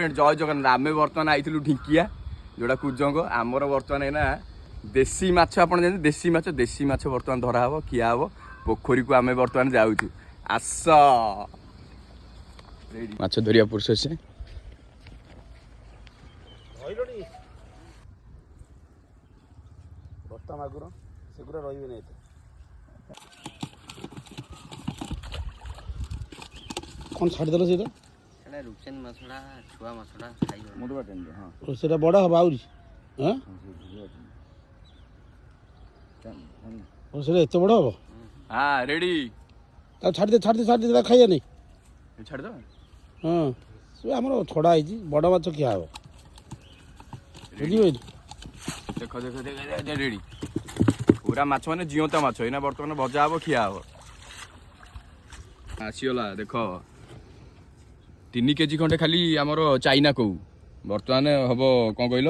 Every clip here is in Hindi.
जय जगन्नाथ आम बर्तमान आई ढिंकिया जोड़ा कुजंग आमर बर्तमान है ना देसी माछ आप देसी माछ बर्तमान धरा हम किया हम पोखरी को आम बर्तमान जाऊँ आस माछ धरिया पुरुष से बर्ता मागुर सेगुरा रही नहीं कौन छाड़देल से रुपचेन मछड़ा छुआ मछड़ा खाई से बड़ा हम आउरी से एत बड़ा हम हाँ रेडी छाड़ दे खाइए नहीं छाड़ दो हाँ से आम छड़ा है बड़ माछ क्या हम बुझे देख देख देख रेडी पूरा माछ मैंने जीवता माछ एना बर्तमान भजा हम खिया हम आसीगला देख 3 केजी खंडे खाली आमर चाइना कौ बर्तमान हम कौन कहल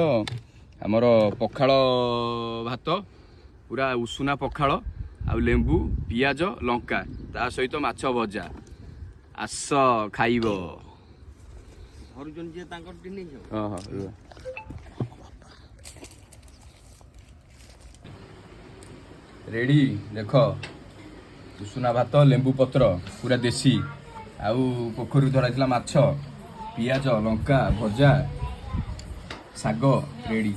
आमर पखाड़ भात पूरा उषुना पखाड़ आ लेंबू पियाज लंका ता सहित माछ भजा आस खाइब रेडी देख उषुना भात लेंबू पत्र पूरा देसी आउ पोखरी धरा माछ पियाज लंका भजा साग रेडी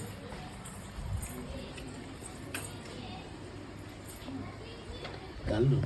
कालू